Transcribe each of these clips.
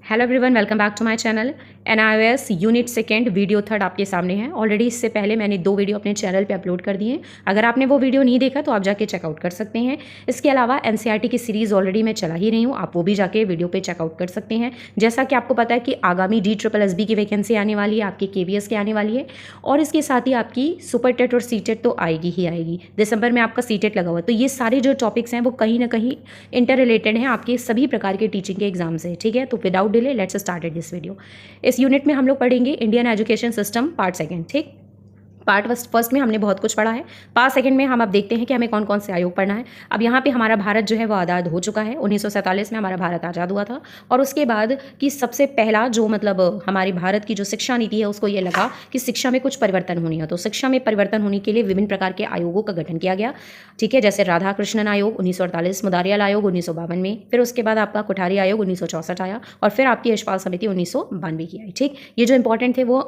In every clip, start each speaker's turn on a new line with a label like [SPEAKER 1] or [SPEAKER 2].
[SPEAKER 1] Hello everyone, welcome back to my channel. NIOS unit second video third आपके सामने है। Already इससे पहले मैंने 2 वीडियो अपने चैनल पे अपलोड कर दिए हैं। अगर आपने वो वीडियो नहीं देखा तो आप जाके चेकआउट कर सकते हैं। इसके अलावा एनसीईआरटी की सीरीज़ ऑलरेडी मैं चला ही रही हूँ, आप वो भी जाके वीडियो पे चेकआउट कर सकते हैं। जैसा कि आपको पता है कि आगामी DSSB की वैकेंसी आने वाली है, आपकी KVS की आने वाली है, और इसके साथ ही आपकी सुपर टेट और सीटेट तो आएगी ही आएगी। दिसंबर में आपका सीटेट लगा हुआ है, तो ये सारे जो टॉपिक्स हैं वो कहीं ना कहीं इंटर रिलेटेड हैं आपके सभी प्रकार के टीचिंग के एग्जाम से। ठीक है, तो without delay let's start this video. इस यूनिट में हम लोग पढ़ेंगे Indian education system part second. ठीक, पार्ट फर्स्ट में हमने बहुत कुछ पढ़ा है। पार्ट सेकंड में हम अब देखते हैं कि हमें कौन कौन से आयोग पढ़ना है। अब यहाँ पे हमारा भारत जो है वो आज़ाद हो चुका है। 1947 में हमारा भारत आज़ाद हुआ था, और उसके बाद की सबसे पहला जो हमारी भारत की जो शिक्षा नीति है उसको ये लगा कि शिक्षा में कुछ परिवर्तन होनी है। तो शिक्षा में परिवर्तन होने के लिए विभिन्न प्रकार के आयोगों का गठन किया गया। ठीक है, जैसे राधा कृष्णन आयोग 1948, मुदारियाल आयोग 1952 में, फिर उसके बाद आपका कोठारी आयोग 1964 आया, और फिर आपकी यशपाल समिति 1992 की आई। ठीक, ये जो इंपॉर्टेंट थे वो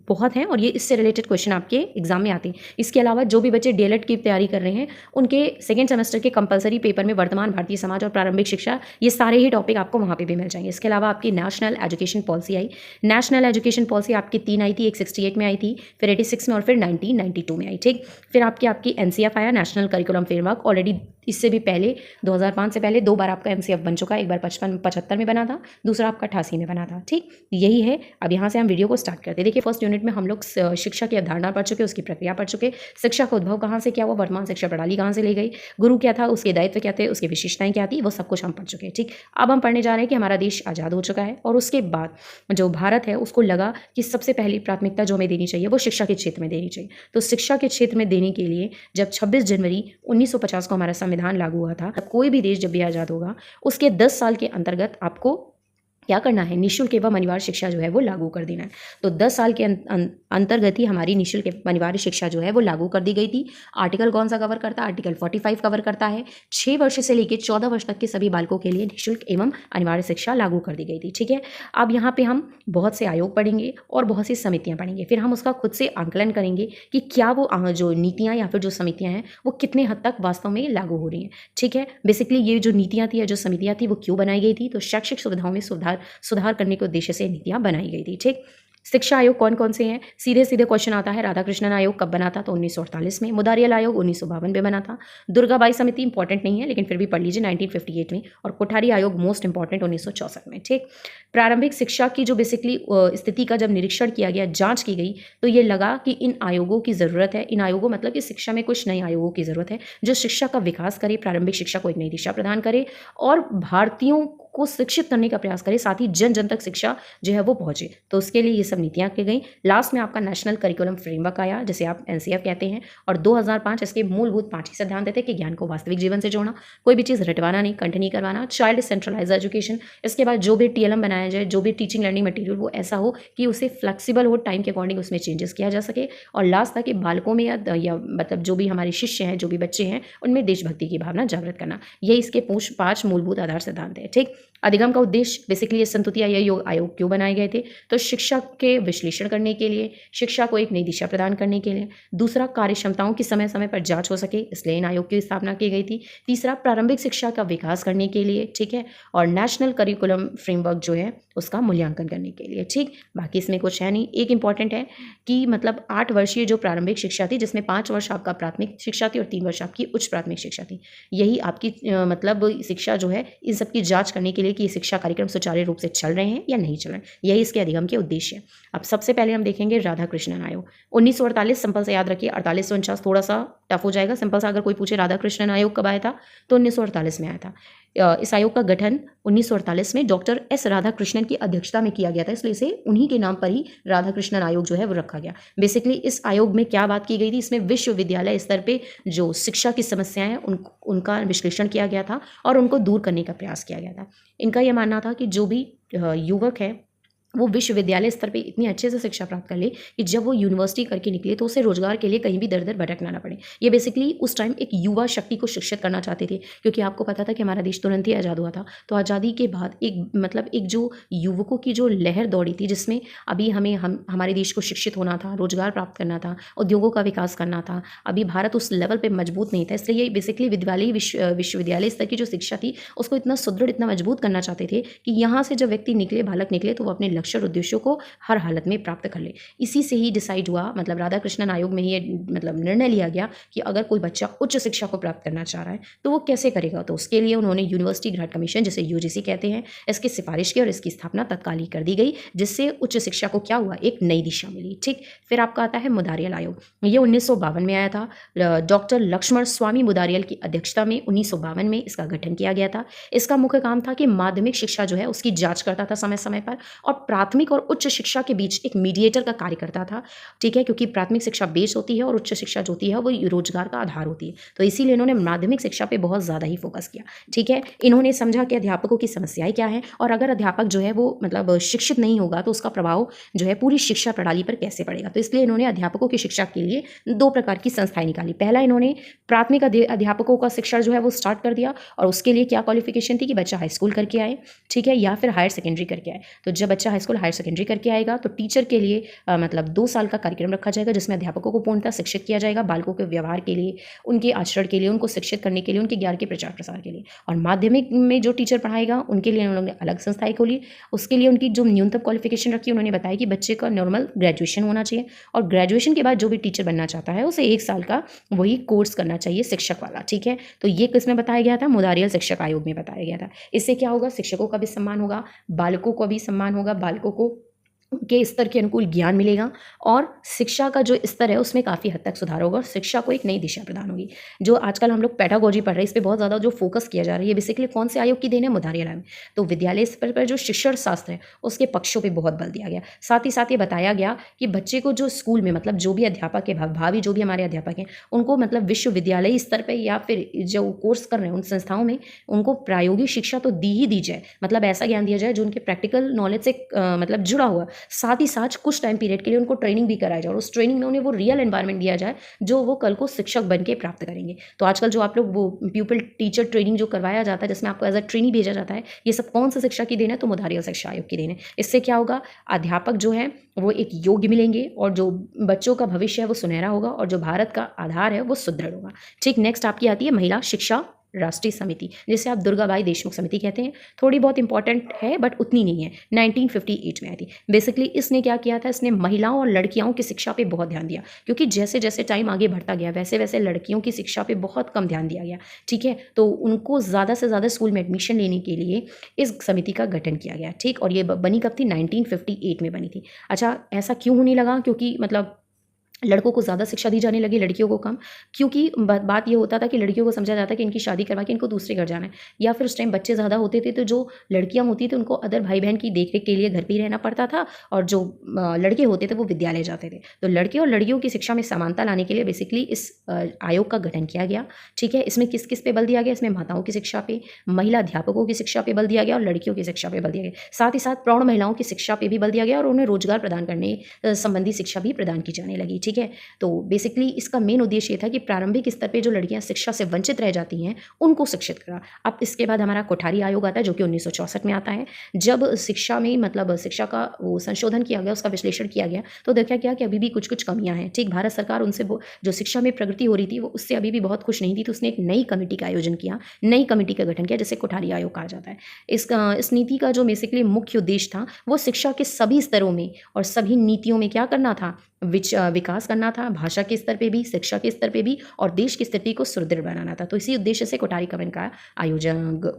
[SPEAKER 1] बहुत हैं, और ये इससे रिलेटेड क्वेश्चन आपके एग्जाम में आते हैं। इसके अलावा जो भी बच्चे DLED की तैयारी कर रहे हैं उनके सेकेंड सेमेस्टर के कंपलसरी पेपर में वर्तमान भारतीय समाज और प्रारंभिक शिक्षा, ये सारे ही टॉपिक आपको वहाँ पे भी मिल जाएंगे। इसके अलावा आपकी नेशनल एजुकेशन पॉलिसी आई। नेशनल एजुकेशन पॉलिसी आपकी 3 आई थी, एक 68 में आई थी, फिर 86 में, और फिर 1992 में आई। ठीक, फिर आपकी NCF आया, नेशनल करिकुलम फ्रेमवर्क। ऑलरेडी इससे भी पहले 2005 से पहले 2 बार आपका NCF बन चुका है। एक बार 75 में बना था, दूसरा आपका 88 में बना था। ठीक, यही है। अब यहाँ से हम वीडियो को स्टार्ट करते हैं। देखिए, फर्स्ट यूनिट में हम लोग शिक्षा की अवधारणा पढ़ चुके, उसकी प्रक्रिया पढ़ चुके, शिक्षा का उद्भव कहाँ से क्या हुआ, वर्तमान शिक्षा प्रणाली कहाँ से ली गई, गुरु क्या था, उसके दायित्व क्या थे, उसकी विशेषताएं क्या थी, वो सब कुछ हम पढ़ चुके हैं। ठीक, अब हम पढ़ने जा रहे हैं कि हमारा देश आज़ाद हो चुका है, और उसके बाद जो भारत है उसको लगा कि सबसे पहली प्राथमिकता जो हमें देनी चाहिए वो शिक्षा के क्षेत्र में देनी चाहिए। तो शिक्षा के क्षेत्र में देने के लिए जब 26 जनवरी 1950 को हमारा संविधान लागू हुआ था, तब कोई भी देश जब भी आज़ाद होगा उसके 10 साल के अंतर्गत आपको क्या करना है, निःशुल्क एवं अनिवार्य शिक्षा जो है वो लागू कर देना है। तो 10 साल के अंतर्गत ही हमारी निःशुल्क एवं अनिवार्य शिक्षा जो है वो लागू कर दी गई थी। आर्टिकल कौन सा कवर करता है? आर्टिकल 45 कवर करता है। 6 वर्ष से लेकर 14 वर्ष तक के सभी बालकों के लिए निःशुल्क एवं अनिवार्य शिक्षा लागू कर दी गई थी। ठीक है, अब यहाँ पे हम बहुत से आयोग पढ़ेंगे और बहुत सी समितियाँ पढ़ेंगे, फिर हम उसका खुद से आंकलन करेंगे कि क्या वो जो नीतियाँ या फिर जो समितियाँ हैं वो कितने हद तक वास्तव में लागू हो रही हैं। ठीक है, बेसिकली ये जो नीतियाँ थी या जो समितियाँ थी वो क्यों बनाई गई थी? तो शैक्षिक सुविधाओं में सुधार करने के उद्देश्य से नीतियां बनाई गई थी। ठीक, शिक्षा आयोग कौन कौन से हैं? सीधे सीधे क्वेश्चन आता है। राधाकृष्णन आयोग कब बना था? तो 1948 में। मुदारियाल आयोग 1952 में बना था। दुर्गाबाई समिति इंपॉर्टेंट नहीं है लेकिन फिर भी पढ़ लीजिए, 1958 में। और कोठारी आयोग मोस्ट इंपॉर्टेंट 1964 में। ठीक, प्रारंभिक शिक्षा की जो बेसिकली स्थिति का जब निरीक्षण किया गया, जांच की गई, तो ये लगा कि इन आयोगों की ज़रूरत है। इन आयोगों मतलब कि शिक्षा में कुछ नए आयोगों की ज़रूरत है जो शिक्षा का विकास करे, प्रारंभिक शिक्षा को एक नई दिशा प्रदान करे और भारतीयों को शिक्षित करने का प्रयास करे, साथ ही जन जन तक शिक्षा जो है वो पहुंचे। तो उसके लिए ये सब नीतियां की गई। लास्ट में आपका नेशनल करिकुलम फ्रेमवर्क आया, जिसे आप NCF कहते हैं, और 2005 इसके मूलभूत 5 ही सिद्धांत थे कि ज्ञान को वास्तविक जीवन से जोड़ना, कोई भी चीज़ रटवाना नहीं, कंठ नहीं करवाना, चाइल्ड सेंट्रलाइज एजुकेशन। इसके बाद जो भी TLM बनाया जाए, जो भी टीचिंग लर्निंग मटेरियल, वो ऐसा हो कि उसे फ्लेक्सिबल हो, टाइम के अकॉर्डिंग उसमें चेंजेस किया जा सके। और लास्ट था कि बालकों में या मतलब जो भी हमारे शिष्य हैं, जो भी बच्चे हैं, उनमें देशभक्ति की भावना जागृत करना। ये इसके 5 मूलभूत आधार सिद्धांत है। ठीक, अधिगम का उद्देश्य बेसिकली ये संतुति आयोग क्यों बनाए गए थे? तो शिक्षा के विश्लेषण करने के लिए, शिक्षा को एक नई दिशा प्रदान करने के लिए। दूसरा, कार्य क्षमताओं की समय समय पर जांच हो सके, इसलिए इन आयोग की स्थापना की गई थी। तीसरा, प्रारंभिक शिक्षा का विकास करने के लिए। ठीक है, और नेशनल करिकुलम फ्रेमवर्क जो है उसका मूल्यांकन करने के लिए। ठीक, बाकी इसमें कुछ है नहीं। एक इंपॉर्टेंट है कि 8 वर्षीय जो प्रारंभिक शिक्षा थी, जिसमें 5 वर्ष आपका प्राथमिक शिक्षा थी और 3 वर्ष आपकी उच्च प्राथमिक शिक्षा थी, यही आपकी शिक्षा जो है इन सब की जांच करने के लिए कि शिक्षा कार्यक्रम सुचारू रूप से चल रहे हैं या नहीं चल रहे हैं, यही इसके अधिगम के उद्देश्य है। अब सबसे पहले हम देखेंगे राधाकृष्णन आयोग 1948। सिंपल से याद रखिए, 4849 थोड़ा सा टफ हो जाएगा। सिंपल सा अगर कोई पूछे राधाकृष्णन आयोग कब आया था, तो 1948 में आया था। इस आयोग का गठन 1948 में डॉक्टर S राधाकृष्णन की अध्यक्षता में किया गया था, इसलिए इसे उन्हीं के नाम पर ही राधाकृष्णन आयोग जो है वो रखा गया। बेसिकली इस आयोग में क्या बात की गई थी? इसमें विश्वविद्यालय स्तर पे जो शिक्षा की समस्याएं हैं उनका विश्लेषण किया गया था और उनको दूर करने का प्रयास किया गया था। इनका यह मानना था कि जो भी युवक है वो विश्वविद्यालय स्तर पे इतनी अच्छे से शिक्षा प्राप्त कर ले कि जब वो यूनिवर्सिटी करके निकले तो उसे रोजगार के लिए कहीं भी दर दर भटकना ना पड़े। ये बेसिकली उस टाइम एक युवा शक्ति को शिक्षित करना चाहते थे, क्योंकि आपको पता था कि हमारा देश तुरंत ही आज़ाद हुआ था। तो आज़ादी के बाद एक जो युवकों की जो लहर दौड़ी थी, जिसमें अभी हमारे देश को शिक्षित होना था, रोजगार प्राप्त करना था, उद्योगों का विकास करना था। अभी भारत उस लेवल पर मजबूत नहीं था, इसलिए ये बेसिकली विश्वविद्यालय स्तर की जो शिक्षा थी उसको इतना सुदृढ़, इतना मजबूत करना चाहते थे कि यहाँ से जब व्यक्ति निकले, बालक निकले, तो वो अपने लक्ष्य और उद्देश्यों को हर हालत में प्राप्त कर ले। इसी से ही डिसाइड हुआ, मतलब राधाकृष्णन आयोग में ही ये निर्णय लिया गया कि अगर कोई बच्चा उच्च शिक्षा को प्राप्त करना चाह रहा है तो वो कैसे करेगा। तो उसके लिए उन्होंने यूनिवर्सिटी ग्रांट कमीशन, जिसे यूजीसी कहते हैं, इसकी सिफारिश की और इसकी स्थापना तत्काल ही कर दी गई, जिससे उच्च शिक्षा को क्या हुआ, एक नई दिशा मिली। ठीक, फिर आपका आता है मुदारियल आयोग। ये 1952 में आया था। डॉक्टर लक्ष्मण स्वामी मुदारियल की अध्यक्षता में 1952 में इसका गठन किया गया था। इसका मुख्य काम था कि माध्यमिक शिक्षा जो है उसकी जांच करता था समय समय पर, और प्राथमिक और उच्च शिक्षा के बीच एक मीडिएटर का कार्य करता था। ठीक है, क्योंकि प्राथमिक शिक्षा बेस होती है और उच्च शिक्षा जो होती है वो रोजगार का आधार होती है। तो इसीलिए इन्होंने माध्यमिक शिक्षा पे बहुत ज़्यादा ही फोकस किया। ठीक है, इन्होंने समझा कि अध्यापकों की समस्याएं क्या है, और अगर अध्यापक जो है वो मतलब शिक्षित नहीं होगा तो उसका प्रभाव जो है पूरी शिक्षा प्रणाली पर कैसे पड़ेगा। तो इसलिए इन्होंने अध्यापकों की शिक्षा के लिए 2 प्रकार की संस्थाएं निकाली। पहला, इन्होंने प्राथमिक अध्यापकों का शिक्षा जो है वो स्टार्ट कर दिया, और उसके लिए क्या क्वालिफिकेशन थी कि बच्चा हाई स्कूल करके आए, ठीक है, या फिर हायर सेकेंडरी करके आए। तो जब बच्चा हाई स्कूल हायर सेकेंडरी करके आएगा तो टीचर के लिए मतलब 2 साल का कार्यक्रम रखा जाएगा, जिसमें अध्यापकों को पूर्णतः शिक्षित किया जाएगा, बालकों के व्यवहार के लिए, उनके आचरण के लिए, उनको शिक्षित करने के लिए, उनके ज्ञान के प्रचार प्रसार के लिए। और माध्यमिक में जो टीचर पढ़ाएगा उनके लिए उन्होंने अलग संस्थाएं खोली। उसके लिए उनकी जो न्यूनतम क्वालिफिकेशन रखी, उन्होंने बताया कि बच्चे का नॉर्मल ग्रेजुएशन होना चाहिए, और ग्रेजुएशन के बाद जो भी टीचर बनना चाहता है उसे 1 साल का वही कोर्स करना चाहिए शिक्षक वाला। ठीक है, तो ये किसमें बताया गया था, मुदारियल शिक्षक आयोग में बताया गया था। इससे क्या होगा, शिक्षकों का भी सम्मान होगा, बालकों का भी सम्मान होगा, बालकों को के स्तर के अनुकूल ज्ञान मिलेगा, और शिक्षा का जो स्तर है उसमें काफ़ी हद तक सुधार होगा, और शिक्षा को एक नई दिशा प्रदान होगी। जो आजकल हम लोग पेडागोजी पढ़ रहे हैं, इस पर बहुत ज़्यादा जो फोकस किया जा रहा है, ये बेसिकली कौन से आयोग की देन है, मुदारियल आयोग। तो विद्यालय स्तर पर जो शिक्षण शास्त्र है उसके पक्षों पर बहुत बल दिया गया। साथ ही साथ ये बताया गया कि बच्चे को जो स्कूल में, मतलब जो भी अध्यापक है, भावी जो भी हमारे अध्यापक हैं, उनको मतलब विश्वविद्यालय स्तर पर या फिर जो कोर्स कर रहे हैं उन संस्थाओं में उनको प्रायोगिक शिक्षा तो दी जाए, मतलब ऐसा ज्ञान दिया जाए जो उनके प्रैक्टिकल नॉलेज से मतलब जुड़ा हुआ। साथ ही साथ कुछ टाइम पीरियड के लिए उनको ट्रेनिंग भी कराया जाए, और उस ट्रेनिंग में उन्हें वो रियल एनवायरनमेंट दिया जाए जो वो कल को शिक्षक बन के प्राप्त करेंगे। तो आजकल जो आप लोग वो प्यूपल टीचर ट्रेनिंग जो करवाया जाता है, जिसमें आपको एज अ ट्रेनी भेजा जाता है, ये सब कौन सा शिक्षा की देन है, तो मुदारियल शिक्षा आयोग की देन है। इससे क्या होगा, अध्यापक जो है वो एक योग्य मिलेंगे, और जो बच्चों का भविष्य है वो सुनहरा होगा, और जो भारत का आधार है वो सुदृढ़ होगा। ठीक, नेक्स्ट आपकी आती है महिला शिक्षा राष्ट्रीय समिति, जिसे आप दुर्गाबाई देशमुख समिति कहते हैं। थोड़ी बहुत इंपॉर्टेंट है बट उतनी नहीं है, 1958 में आई थी। बेसिकली इसने क्या किया था, इसने महिलाओं और लड़कियों की शिक्षा पे बहुत ध्यान दिया, क्योंकि जैसे जैसे टाइम आगे बढ़ता गया वैसे वैसे लड़कियों की शिक्षा पे बहुत कम ध्यान दिया गया। ठीक है, तो उनको ज़्यादा से ज़्यादा स्कूल में एडमिशन लेने के लिए इस समिति का गठन किया गया। ठीक, और ये बनी कब थी, 1958 में बनी थी। अच्छा, ऐसा क्यों होने लगा, क्योंकि मतलब लड़कों को ज़्यादा शिक्षा दी जाने लगी, लड़कियों को कम, क्योंकि बात ये होता था कि लड़कियों को समझा जाता कि इनकी शादी करवा के इनको दूसरे घर जाना है, या फिर उस टाइम बच्चे ज़्यादा होते थे तो जो लड़कियां होती थी उनको अदर भाई बहन की देखरेख के लिए घर पे ही रहना पड़ता था, और जो लड़के होते थे वो विद्यालय जाते थे। तो लड़के और लड़कियों की शिक्षा में समानता लाने के लिए बेसिकली इस आयोग का गठन किया गया। ठीक है, इसमें किस किस पे बल दिया गया, इसमें माताओं की शिक्षा पे, महिला अध्यापकों की शिक्षा पे बल दिया गया, और लड़कियों की शिक्षा पे बल दिया गया। साथ ही साथ प्रौढ़ महिलाओं की शिक्षा पे भी बल दिया गया, और उन्हें रोजगार प्रदान करने संबंधी शिक्षा भी प्रदान की जाने लगी। ठीक है, तो बेसिकली इसका मेन उद्देश्य ये था कि प्रारंभिक स्तर पे जो लड़कियां शिक्षा से वंचित रह जाती हैं उनको शिक्षित करा। अब इसके बाद हमारा कोठारी आयोग आता है, जो कि 1964 में आता है। जब शिक्षा में मतलब शिक्षा का वो संशोधन किया गया, उसका विश्लेषण किया गया, तो देखा गया कि अभी भी कुछ कुछ कमियां हैं। ठीक, भारत सरकार उनसे जो शिक्षा में प्रगति हो रही थी वो उससे अभी भी बहुत खुश नहीं थी, तो उसने एक नई कमेटी का आयोजन किया, नई कमेटी का गठन किया, जिसे कोठारी आयोग कहा जाता है। इस नीति का जो बेसिकली मुख्य उद्देश्य था वो शिक्षा के सभी स्तरों में और सभी नीतियों में क्या करना था, विकास करना था, भाषा के स्तर पे भी, शिक्षा के स्तर पे भी, और देश की स्थिति को सुदृढ़ बनाना था। तो इसी उद्देश्य से कोठारी कमेटी का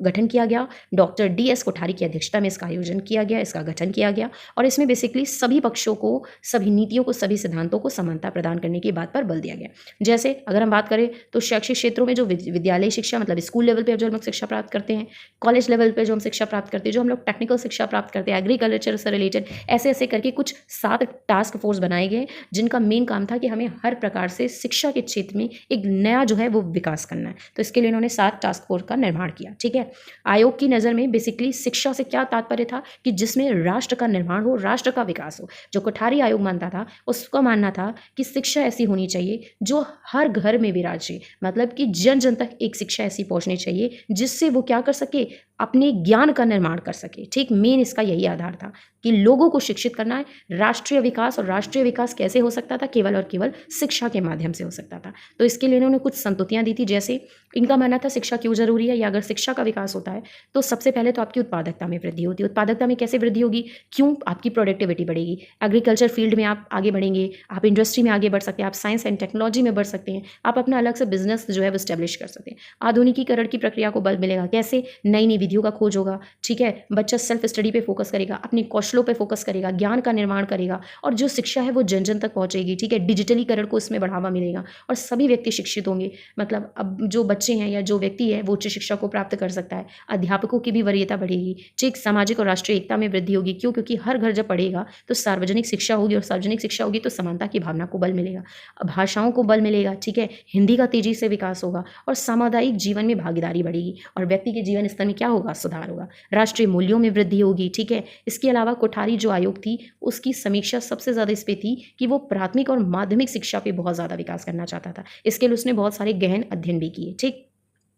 [SPEAKER 1] गठन किया गया। डॉक्टर DS कोठारी की अध्यक्षता में इसका आयोजन किया गया, इसका गठन किया गया, और इसमें बेसिकली सभी पक्षों को, सभी नीतियों को, सभी सिद्धांतों को समानता प्रदान करने की बात पर बल दिया गया। जैसे अगर हम बात करें तो शैक्षिक क्षेत्रों में जो विद्यालय शिक्षा मतलब स्कूल लेवल पर जो हम लोग शिक्षा प्राप्त करते हैं, कॉलेज लेवल पर जो हम शिक्षा प्राप्त करते हैं, जो हम लोग टेक्निकल शिक्षा प्राप्त करते हैं, एग्रीकल्चर से रिलेटेड, ऐसे ऐसे करके कुछ 7 टास्क फोर्स बनाए गए हैं जिनका मेन काम था कि हमें हर प्रकार से शिक्षा के क्षेत्र में एक नया जो है वो विकास करना है। तो इसके लिए इन्होंने 7 टास्क फोर्स का निर्माण किया। ठीक है, आयोग की नज़र में बेसिकली शिक्षा से क्या तात्पर्य था कि जिसमें राष्ट्र का निर्माण हो, राष्ट्र का विकास हो। जो कोठारी आयोग मानता था, उसका मानना था कि शिक्षा ऐसी होनी चाहिए जो हर घर में विराजे, मतलब कि जन जन तक एक शिक्षा ऐसी पहुंचनी चाहिए जिससे वो क्या कर सके, अपने ज्ञान का निर्माण कर सके। ठीक, मेन इसका यही आधार था कि लोगों को शिक्षित करना है। राष्ट्रीय विकास, और राष्ट्रीय विकास कैसे हो सकता था, केवल और केवल शिक्षा के माध्यम से हो सकता था। तो इसके लिए इन्होंने कुछ संतुतियां दी थी, जैसे इनका मानना था शिक्षा क्यों जरूरी है, या अगर शिक्षा का विकास होता है तो सबसे पहले तो आपकी उत्पादकता में वृद्धि होती है। उत्पादकता में कैसे वृद्धि होगी, क्यों, आपकी प्रोडक्टिविटी बढ़ेगी, एग्रीकल्चर फील्ड में आप आगे बढ़ेंगे, आप इंडस्ट्री में आगे बढ़ सकते हैं, आप साइंस एंड टेक्नोलॉजी में बढ़ सकते हैं, आप अपना अलग से बिजनेस जो है वो स्टैब्लिश कर सकते हैं। आधुनिकीकरण की प्रक्रिया को बल मिलेगा, कैसे, नई नई विधियों का खोज होगा। ठीक है, बच्चा सेल्फ स्टडी पे फोकस करेगा, अपने कौशलों पे फोकस करेगा, ज्ञान का निर्माण करेगा, और जो शिक्षा है वो जन जन तक पहुंचेगी। ठीक है, डिजिटलीकरण को इसमें बढ़ावा मिलेगा और सभी व्यक्ति शिक्षित होंगे। मतलब अब जो बच्चे हैं या जो व्यक्ति है वो उच्च शिक्षा को प्राप्त कर सकता है। अध्यापकों की भी वरीयता बढ़ेगी। ठीक, सामाजिक और राष्ट्रीय एकता में वृद्धि होगी, क्यों, क्योंकि हर घर जब पढ़ेगा तो सार्वजनिक शिक्षा होगी, और सार्वजनिक शिक्षा होगी तो समानता की भावना को बल मिलेगा, भाषाओं को बल मिलेगा। ठीक है, हिंदी का तेजी से विकास होगा, और सामुदायिक जीवन में भागीदारी बढ़ेगी, और व्यक्ति के जीवन स्तर में क्या होगा, सुधार होगा। राष्ट्रीय मूल्यों में वृद्धि होगी। ठीक है, इसके अलावा कोठारी जो आयोग थी उसकी समीक्षा सबसे ज़्यादा इस पे थी कि वो प्राथमिक और माध्यमिक शिक्षा पे बहुत ज़्यादा विकास करना चाहता था। इसके लिए उसने बहुत सारे गहन अध्ययन भी किए। ठीक,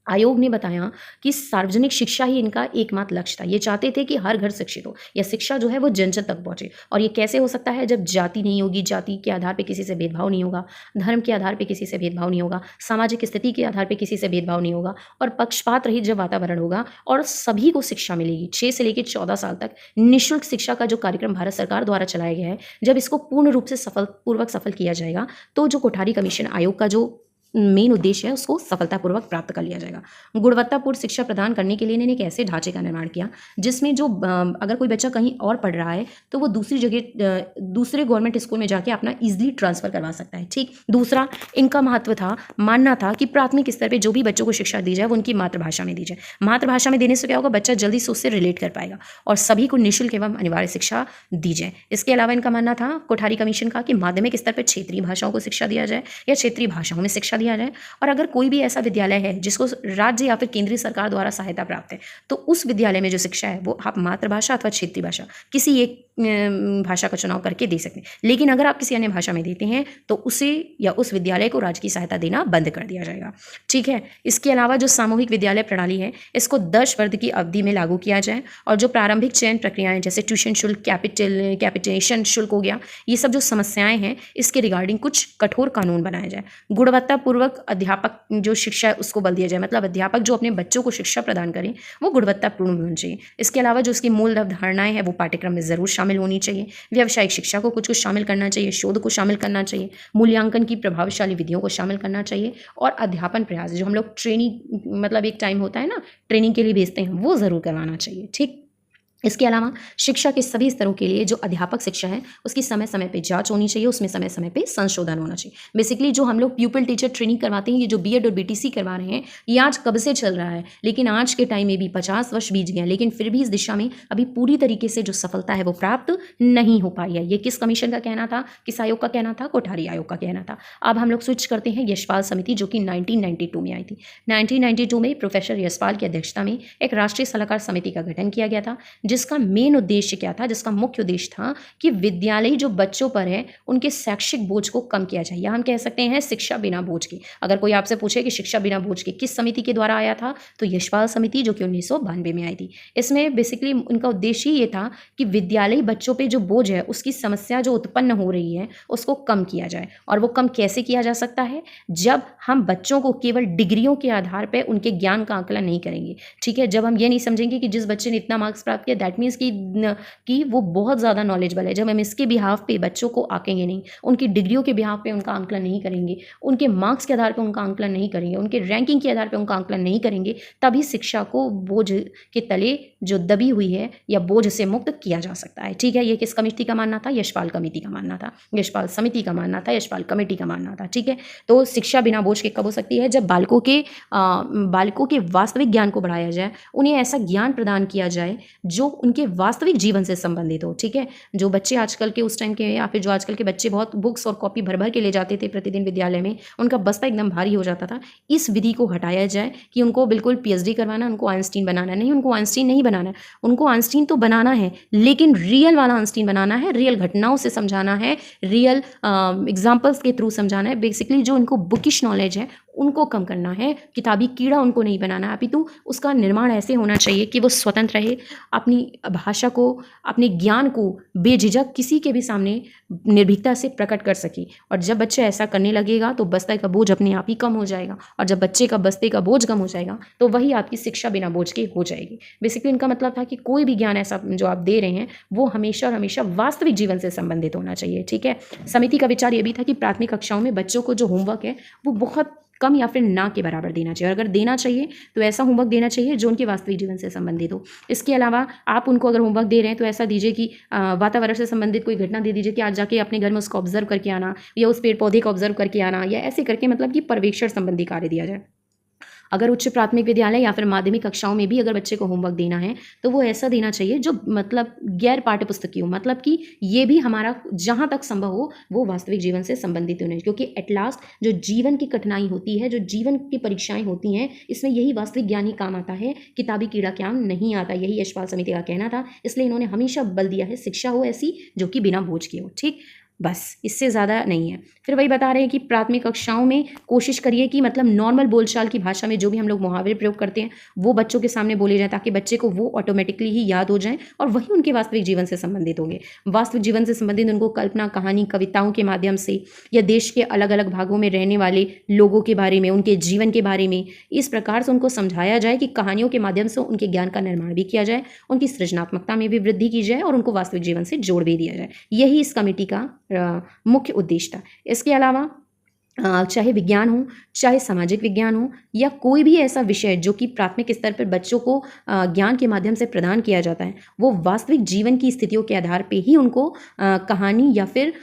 [SPEAKER 1] आयोग ने बताया कि सार्वजनिक शिक्षा ही इनका एकमात्र लक्ष्य था। ये चाहते थे कि हर घर शिक्षित हो, या शिक्षा जो है वो जन जन तक पहुंचे। और ये कैसे हो सकता है, जब जाति नहीं होगी, जाति के आधार पे किसी से भेदभाव नहीं होगा, धर्म के आधार पे किसी से भेदभाव नहीं होगा, सामाजिक स्थिति के आधार पे किसी से भेदभाव नहीं होगा, और पक्षपात रहित जब वातावरण होगा और सभी को शिक्षा मिलेगी। 6 से लेकर 14 साल तक निःशुल्क शिक्षा का जो कार्यक्रम भारत सरकार द्वारा चलाया गया है, जब इसको पूर्ण रूप से सफल किया जाएगा तो जो कोठारी कमीशन आयोग का जो मेन उद्देश्य है उसको सफलतापूर्वक प्राप्त कर लिया जाएगा। गुणवत्तापूर्ण शिक्षा प्रदान करने के लिए इन्होंने एक ऐसे ढांचे का निर्माण किया जिसमें जो अगर कोई बच्चा कहीं और पढ़ रहा है तो वो दूसरी जगह दूसरे गवर्नमेंट स्कूल में जाके अपना इजीली ट्रांसफर करवा सकता है। ठीक, दूसरा इनका महत्व था, मानना था कि प्राथमिक स्तर पर जो भी बच्चों को शिक्षा दी जाए वो उनकी मातृभाषा में दी जाए। मातृभाषा में देने से क्या होगा, बच्चा जल्दी से उससे रिलेट कर पाएगा, और सभी को निःशुल्क एवं अनिवार्य शिक्षा दी जाए। इसके अलावा इनका मानना था कोठारी कमीशन का कि माध्यमिक स्तर पर क्षेत्रीय भाषाओं को शिक्षा दिया जाए, या क्षेत्रीय भाषाओं में शिक्षा दिया जाए। और अगर कोई भी ऐसा विद्यालय है जिसको राज्य या फिर केंद्रीय सरकार द्वारा सहायता प्राप्त है, तो उस विद्यालय में जो शिक्षा है वो आप मातृभाषा अथवा क्षेत्रीय भाषा किसी एक भाषा का चुनाव करके दे सकते हैं। लेकिन अगर आप किसी अन्य भाषा में देते हैं तो उसे या उस विद्यालय को राज्य की सहायता देना बंद कर दिया जाएगा। ठीक है, इसके अलावा जो सामूहिक विद्यालय प्रणाली है इसको 10 वर्ष की अवधि में लागू किया जाए, और जो प्रारंभिक चयन प्रक्रियाएं जैसे ट्यूशन शुल्क, कैपिटेशन शुल्क हो गया, ये सब जो समस्याएं हैं इसके रिगार्डिंग कुछ कठोर कानून बनाया जाए। गुणवत्तापूर्वक अध्यापक जो शिक्षा है उसको बल दिया जाए, मतलब अध्यापक जो अपने बच्चों को शिक्षा प्रदान करें वो गुणवत्तापूर्ण होनी चाहिए। इसके अलावा जो उसकी मूल अवधारणाएं हैं वो पाठ्यक्रम में जरूर शामिल होनी चाहिए। व्यावसायिक शिक्षा को कुछ शामिल करना चाहिए, शोध को शामिल करना चाहिए, मूल्यांकन की प्रभावशाली विधियों को शामिल करना चाहिए, और अध्यापन प्रयास जो हम लोग ट्रेनिंग, मतलब एक टाइम होता है ना ट्रेनिंग के लिए भेजते हैं, वो जरूर करवाना चाहिए। ठीक, इसके अलावा शिक्षा के सभी स्तरों के लिए जो अध्यापक शिक्षा है उसकी समय समय पे जांच होनी चाहिए, उसमें समय समय पे संशोधन होना चाहिए। बेसिकली जो हम लोग प्यूपल टीचर ट्रेनिंग करवाते हैं, ये जो बीएड और बीटीसी करवा रहे हैं, ये आज कब से चल रहा है, लेकिन आज के टाइम में भी 50 वर्ष बीत गए, लेकिन फिर भी इस दिशा में अभी पूरी तरीके से जो सफलता है वो प्राप्त नहीं हो पाई है। ये किस कमीशन का कहना था, किस आयोग का कहना था, कोठारी आयोग का कहना था। अब हम लोग स्विच करते हैं यशपाल समिति, जो कि 1992 में आई थी। 1992 में प्रोफेसर यशपाल की अध्यक्षता में एक राष्ट्रीय सलाहकार समिति का गठन किया गया था, जिसका मेन उद्देश्य क्या था, जिसका मुख्य उद्देश्य था कि विद्यालय जो बच्चों पर है उनके शैक्षिक बोझ को कम किया जाए, या हम कह सकते हैं शिक्षा बिना बोझ के। अगर कोई आपसे पूछे कि शिक्षा बिना बोझ के किस समिति के द्वारा आया था, तो यशपाल समिति, जो कि 1992 में आई थी। इसमें बेसिकली उनका उद्देश्य ये था कि विद्यालय बच्चों पर जो बोझ है, उसकी समस्या जो उत्पन्न हो रही है उसको कम किया जाए। और वो कम कैसे किया जा सकता है, जब हम बच्चों को केवल डिग्रियों के आधार पर उनके ज्ञान का आंकलन नहीं करेंगे। ठीक है, जब हम ये नहीं समझेंगे कि जिस बच्चे ने इतना मार्क्स प्राप्त किया दैट मीन्स कि वो बहुत ज़्यादा नॉलेजेबल है, जब हम इसके बिहाफ पे बच्चों को आंकेंगे नहीं, उनकी डिग्रियों के बिहाफ पे उनका आंकलन नहीं करेंगे, उनके मार्क्स के आधार पे उनका आंकलन नहीं करेंगे, उनके रैंकिंग के आधार पे उनका आंकलन नहीं करेंगे, तभी शिक्षा को बोझ के तले जो दबी हुई है या बोझ से मुक्त किया जा सकता है। ठीक है, ये किस कमेटी का मानना था, यशपाल कमेटी का मानना था, यशपाल समिति का मानना था, यशपाल कमेटी का मानना था। ठीक है, तो शिक्षा बिना बोझ के कब हो सकती है, जब बालकों के वास्तविक ज्ञान को बढ़ाया जाए, उन्हें ऐसा ज्ञान प्रदान किया जाए जो उनके वास्तविक जीवन से संबंधित हो। ठीक है, जो बच्चे आजकल के उस टाइम के या फिर जो आजकल के बच्चे बहुत बुक्स और कॉपी भर भर के ले जाते थे प्रतिदिन विद्यालय में, उनका बस्ता एकदम भारी हो जाता था। इस विधि को हटाया जाए कि उनको बिल्कुल पीएचडी करवाना, उनको आइंस्टीन बनाना नहीं, उनको आइंस्टीन नहीं बनाना है। उनको आइंस्टीन तो बनाना है, लेकिन रियल वाला आइंस्टीन बनाना है, रियल घटनाओं से समझाना है, रियल एग्जाम्पल्स के थ्रू समझाना है। बेसिकली जो उनको बुकिश नॉलेज है उनको कम करना है, किताबी कीड़ा उनको नहीं बनाना है, अपितु उसका निर्माण ऐसे होना चाहिए कि वो स्वतंत्र रहे, अपनी भाषा को, अपने ज्ञान को बेझिझक किसी के भी सामने निर्भीकता से प्रकट कर सके। और जब बच्चा ऐसा करने लगेगा तो बस्ते का बोझ अपने आप ही कम हो जाएगा, और जब बच्चे का बस्ते का बोझ कम हो जाएगा तो वही आपकी शिक्षा बिना बोझ के हो जाएगी। बेसिकली इनका मतलब था कि कोई भी ज्ञान ऐसा जो आप दे रहे हैं वो हमेशा और हमेशा वास्तविक जीवन से संबंधित होना चाहिए। ठीक है, समिति का विचार ये भी था कि प्राथमिक कक्षाओं में बच्चों को जो होमवर्क है वो बहुत कम या फिर ना के बराबर देना चाहिए, और अगर देना चाहिए तो ऐसा होमवर्क देना चाहिए जो उनके वास्तविक जीवन से संबंधित हो। इसके अलावा आप उनको अगर होमवर्क दे रहे हैं तो ऐसा दीजिए कि वातावरण से संबंधित कोई घटना दे दीजिए कि आज जाके अपने घर में उसको ऑब्जर्व करके आना, या उस पेड़ पौधे को ऑब्जर्व करके आना, या ऐसे करके मतलब कि पर्यवेक्षण संबंधी कार्य दिया जाए। अगर उच्च प्राथमिक विद्यालय या फिर माध्यमिक कक्षाओं में भी अगर बच्चे को होमवर्क देना है तो वो ऐसा देना चाहिए जो मतलब गैर पाठ्य पुस्तकीय हो, मतलब कि ये भी हमारा जहाँ तक संभव हो वो वास्तविक जीवन से संबंधित होने, क्योंकि एट लास्ट जो जीवन की कठिनाई होती है, जो जीवन की परीक्षाएं होती हैं, इसमें यही वास्तविक ज्ञान ही काम आता है, किताबी कीड़ा ज्ञान नहीं आता। यही यशपाल समिति का कहना था, इसलिए इन्होंने हमेशा बल दिया है शिक्षा हो ऐसी जो कि बिना बोझ की हो। ठीक, बस इससे ज़्यादा नहीं है। फिर वही बता रहे हैं कि प्राथमिक कक्षाओं में कोशिश करिए कि मतलब नॉर्मल बोलचाल की भाषा में जो भी हम लोग मुहावरे प्रयोग करते हैं वो बच्चों के सामने बोले जाए, ताकि बच्चे को वो ऑटोमेटिकली ही याद हो जाए और वही उनके वास्तविक जीवन से संबंधित होंगे। वास्तविक जीवन से संबंधित उनको कल्पना, कहानी, कविताओं के माध्यम से या देश के अलग अलग भागों में रहने वाले लोगों के बारे में, उनके जीवन के बारे में इस प्रकार से उनको समझाया जाए कि कहानियों के माध्यम से उनके ज्ञान का निर्माण भी किया जाए, उनकी सृजनात्मकता में भी वृद्धि की जाए और उनको वास्तविक जीवन से जोड़ भी दिया जाए। यही इस कमेटी का मुख्य उद्देश्य था। इसके अलावा चाहे विज्ञान हो, चाहे सामाजिक विज्ञान हो, या कोई भी ऐसा विषय जो कि प्राथमिक स्तर पर बच्चों को ज्ञान के माध्यम से प्रदान किया जाता है, वो वास्तविक जीवन की स्थितियों के आधार पे ही उनको कहानी या फिर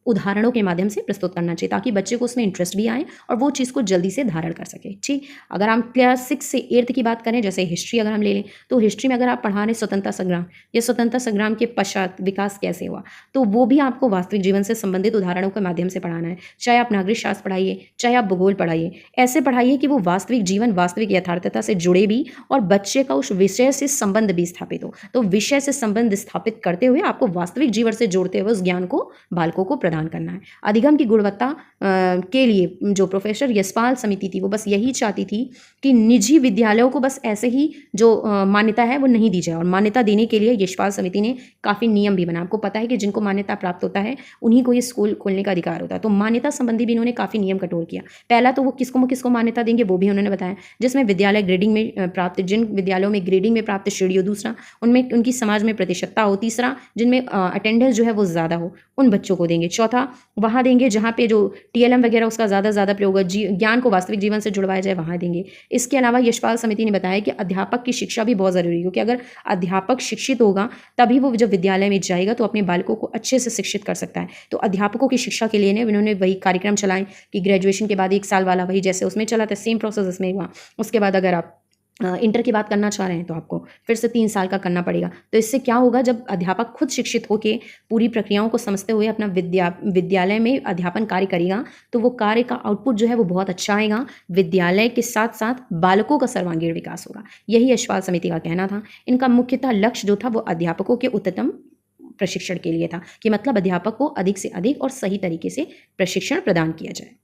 [SPEAKER 1] उदाहरणों के माध्यम से प्रस्तुत करना चाहिए, ताकि बच्चे को उसमें इंटरेस्ट भी आए और वो चीज़ को जल्दी से धारण कर सके। ठीक, अगर हम क्लास 6 से 8th की बात करें, जैसे हिस्ट्री अगर हम ले लें, तो हिस्ट्री में अगर आप पढ़ा रहे स्वतंत्रता संग्राम या स्वतंत्रता संग्राम के पश्चात विकास कैसे हुआ, तो वो भी आपको वास्तविक जीवन से संबंधित उदाहरणों के माध्यम से पढ़ाना है। चाहे आप नागरिक शास्त्र पढ़ाइए, चाहे आप भूगोल पढ़ाइए, ऐसे पढ़ाइए कि वो वास्तविक जीवन, वास्तविक यथार्थता से जुड़े भी और बच्चे का उस विषय से संबंध भी स्थापित हो। तो विषय से संबंध स्थापित करते हुए आपको वास्तविक जीवन से जोड़ते हुए उस ज्ञान को बालकों को प्रदान करना है। अधिगम की गुणवत्ता के लिए जो प्रोफेसर यशपाल समिति थी वो बस यही चाहती थी कि निजी विद्यालयों को बस ऐसे ही जो मान्यता है वो नहीं दी जाए, और मान्यता देने के लिए यशपाल समिति ने काफ़ी नियम भी बनाए। आपको पता है कि जिनको मान्यता प्राप्त होता है उन्हीं को ये स्कूल खोलने का अधिकार होता है, तो मान्यता संबंधी भी इन्होंने काफ़ी नियम कठोर किया। पहला तो वो किसको मान्यता देंगे वो भी उन्होंने बताया, जिसमें विद्यालय ग्रेडिंग में प्राप्त, जिन विद्यालयों में ग्रेडिंग में प्राप्त श्रेणी हो, दूसरा उनमें उनकी समाज में प्रतिशतता हो, तीसरा जिनमें अटेंडेंस जो है वो ज़्यादा हो उन बच्चों को देंगे, चौथा वहाँ देंगे जहाँ पे जो टीएलएम वगैरह उसका ज़्यादा प्रयोग ज्ञान को वास्तविक जीवन से जुड़वाया जाए, वहाँ देंगे। इसके अलावा यशपाल समिति ने बताया कि अध्यापक की शिक्षा भी बहुत ज़रूरी है, क्योंकि अगर अध्यापक शिक्षित होगा तभी वो जब विद्यालय में जाएगा तो अपने बालकों को अच्छे से शिक्षित कर सकता है। तो अध्यापकों की शिक्षा के लिए इन्होंने वही कार्यक्रम चलाए कि ग्रेजुएशन के बाद 1 साल वाला, वही जैसे उसमें चला था सेम प्रोसेस इसमें हुआ। उसके बाद अगर आप इंटर की बात करना चाह रहे हैं तो आपको फिर से 3 साल का करना पड़ेगा। तो इससे क्या होगा, जब अध्यापक खुद शिक्षित होकर पूरी प्रक्रियाओं को समझते हुए अपना विद्यालय में अध्यापन कार्य करेगा तो वो कार्य का आउटपुट जो है वो बहुत अच्छा आएगा, विद्यालय के साथ साथ बालकों का सर्वांगीण विकास होगा। यही यशपाल समिति का कहना था। इनका मुख्यतः लक्ष्य जो था वो अध्यापकों के उच्चतम प्रशिक्षण के लिए था, कि मतलब अध्यापक को अधिक से अधिक और सही तरीके से प्रशिक्षण प्रदान किया जाए।